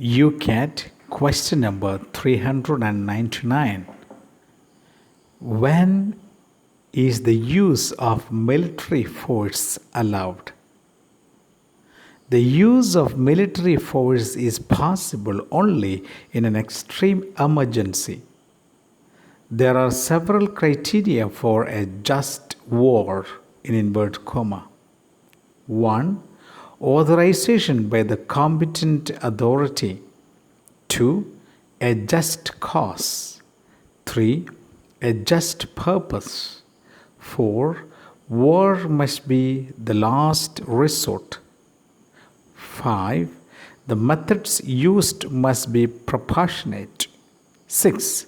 Youcat, question number 399. When is the use of military force allowed? The use of military force is possible only in an extreme emergency. There are several criteria for a just war in inverted comma. 1. Authorization by the competent authority. 2. A just cause. 3. A just purpose. 4. War must be the last resort. 5. The methods used must be proportionate. 6.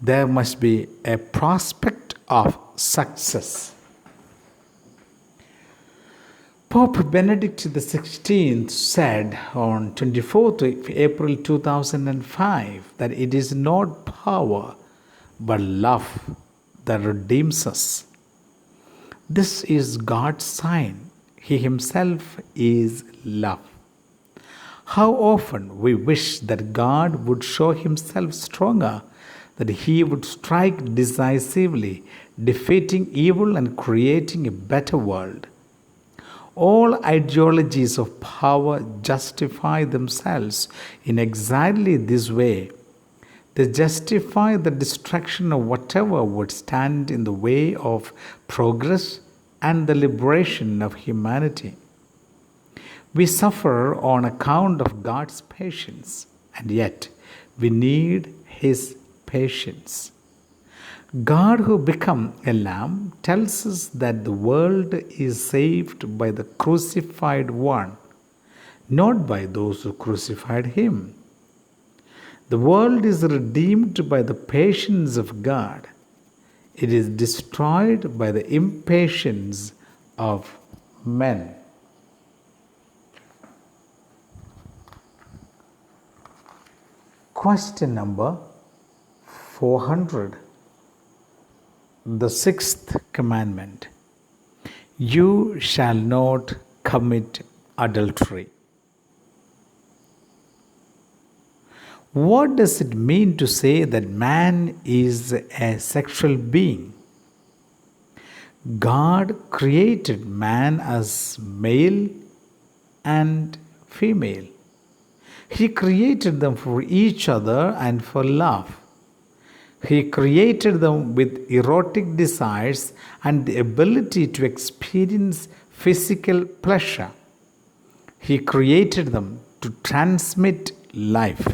There must be a prospect of success. Pope Benedict XVI said on 24th April 2005 that it is not power but love that redeems us. This is God's sign. He Himself is love. How often we wish that God would show Himself stronger, that He would strike decisively, defeating evil and creating a better world. All ideologies of power justify themselves in exactly this way. They justify the destruction of whatever would stand in the way of progress and the liberation of humanity. We suffer on account of God's patience, and yet we need His patience. God, who became a lamb, tells us that the world is saved by the crucified one, not by those who crucified Him. The world is redeemed by the patience of God. It is destroyed by the impatience of men. Question number 400. The sixth commandment. You shall not commit adultery. What does it mean to say that man is a sexual being? God created man as male and female. He created them for each other and for love. He created them with erotic desires and the ability to experience physical pleasure. He created them to transmit life.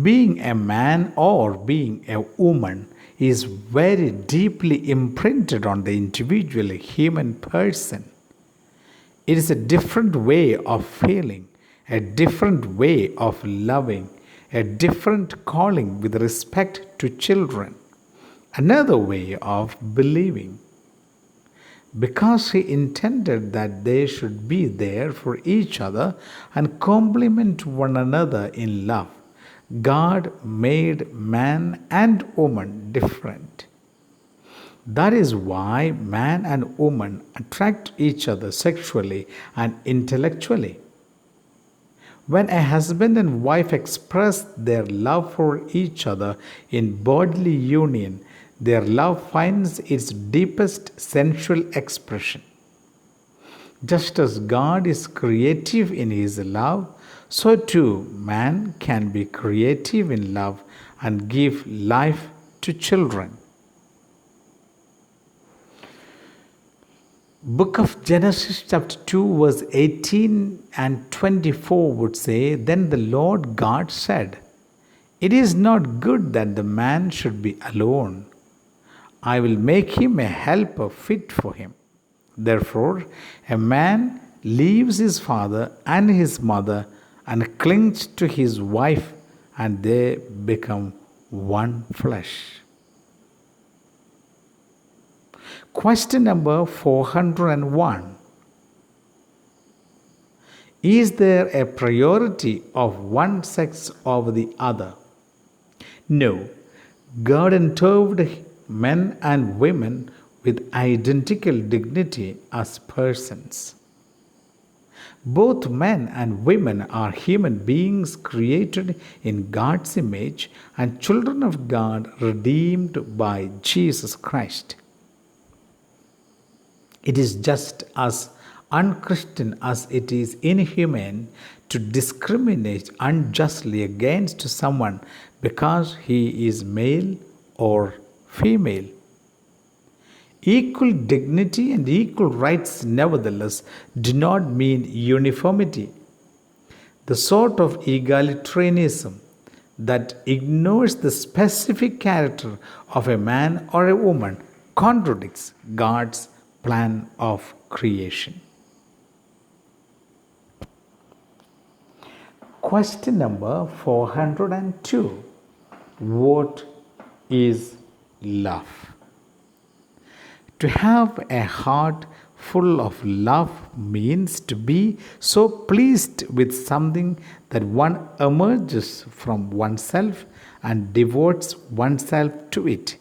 Being a man or being a woman is very deeply imprinted on the individual human person. It is a different way of feeling, a different way of loving, a different calling with respect to children, another way of believing. Because He intended that they should be there for each other and complement one another in love, God made man and woman different. That is why man and woman attract each other sexually and intellectually. When a husband and wife express their love for each other in bodily union, their love finds its deepest sensual expression. Just as God is creative in His love, so too man can be creative in love and give life to children. Book of Genesis chapter 2 verse 18 and 24 would say, Then the Lord God said, It is not good that the man should be alone. I will make him a helper fit for him. Therefore, a man leaves his father and his mother and clings to his wife, and they become one flesh. Question number 401. Is there a priority of one sex over the other? No. God endowed men and women with identical dignity as persons. Both men and women are human beings created in God's image and children of God redeemed by Jesus Christ. It is just as unchristian as it is inhumane to discriminate unjustly against someone because he is male or female. Equal dignity and equal rights, nevertheless, do not mean uniformity. The sort of egalitarianism that ignores the specific character of a man or a woman contradicts God's plan of creation. Question number 402. What is love? To have a heart full of love means to be so pleased with something that one emerges from oneself and devotes oneself to it.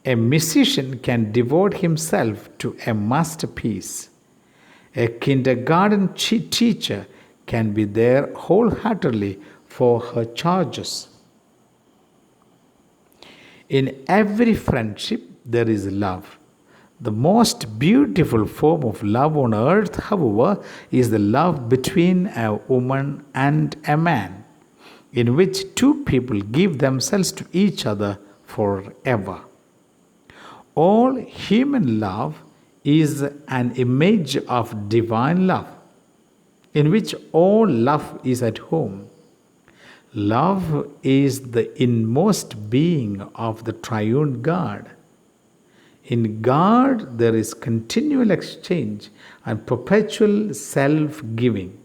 A musician can devote himself to a masterpiece. A kindergarten teacher can be there wholeheartedly for her charges. In every friendship, there is love. The most beautiful form of love on earth, however, is the love between a woman and a man, in which two people give themselves to each other forever. All human love is an image of divine love, in which all love is at home. Love is the inmost being of the triune God. In God, there is continual exchange and perpetual self-giving.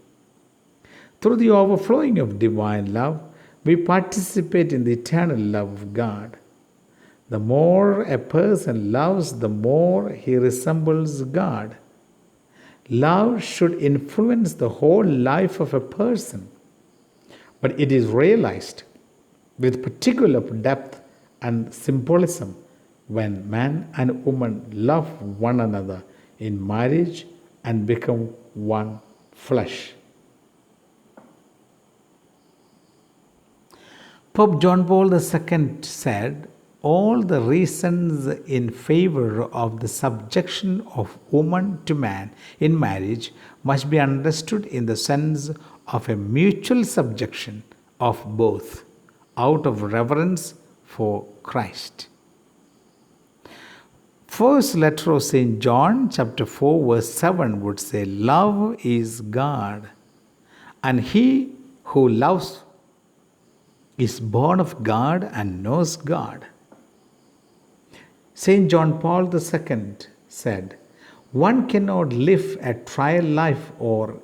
Through the overflowing of divine love, we participate in the eternal love of God. The more a person loves, the more he resembles God. Love should influence the whole life of a person, but it is realized with particular depth and symbolism when man and woman love one another in marriage and become one flesh. Pope John Paul II said, all the reasons in favor of the subjection of woman to man in marriage must be understood in the sense of a mutual subjection of both, out of reverence for Christ. First letter of St. John, chapter 4, verse 7 would say, love is God, and he who loves is born of God and knows God. St. John Paul II said, one cannot live a trial life or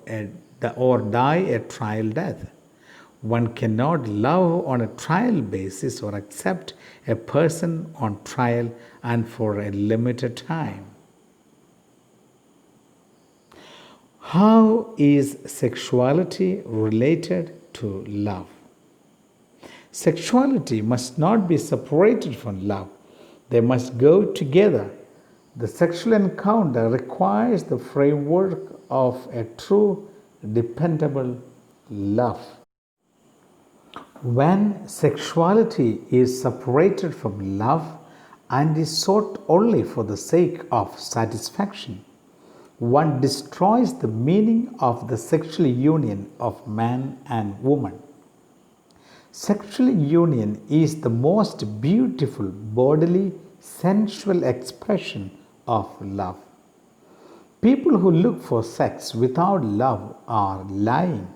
die a trial death. One cannot love on a trial basis or accept a person on trial and for a limited time. How is sexuality related to love? Sexuality must not be separated from love. They must go together. The sexual encounter requires the framework of a true, dependable love. When sexuality is separated from love and is sought only for the sake of satisfaction, one destroys the meaning of the sexual union of man and woman. Sexual union is the most beautiful bodily, sensual expression of love. People who look for sex without love are lying,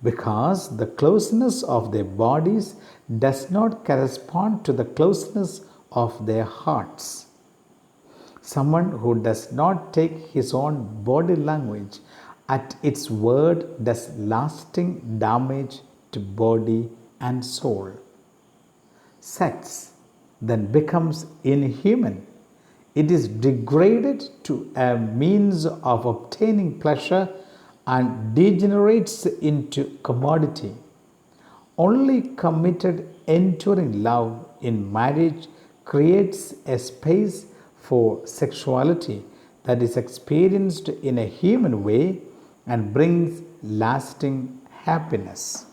because the closeness of their bodies does not correspond to the closeness of their hearts. Someone who does not take his own body language at its word does lasting damage to body and soul. Sex then becomes inhuman. It is degraded to a means of obtaining pleasure and degenerates into commodity. Only committed, enduring love in marriage creates a space for sexuality that is experienced in a human way and brings lasting happiness.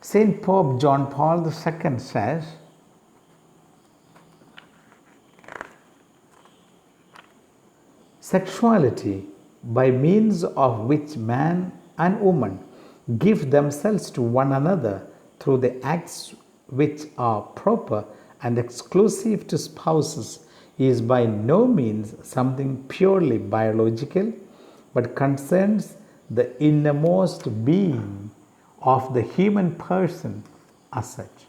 Saint Pope John Paul II says, sexuality, by means of which man and woman give themselves to one another through the acts which are proper and exclusive to spouses, is by no means something purely biological, but concerns the innermost being of the human person as such.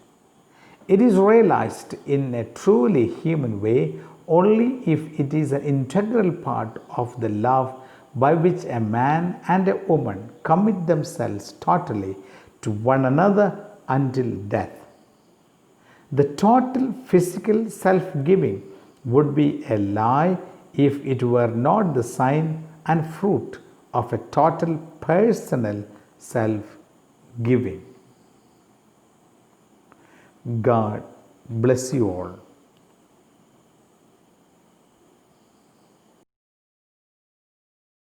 It is realized in a truly human way only if it is an integral part of the love by which a man and a woman commit themselves totally to one another until death. The total physical self-giving would be a lie if it were not the sign and fruit of a total personal self-giving. God bless you all.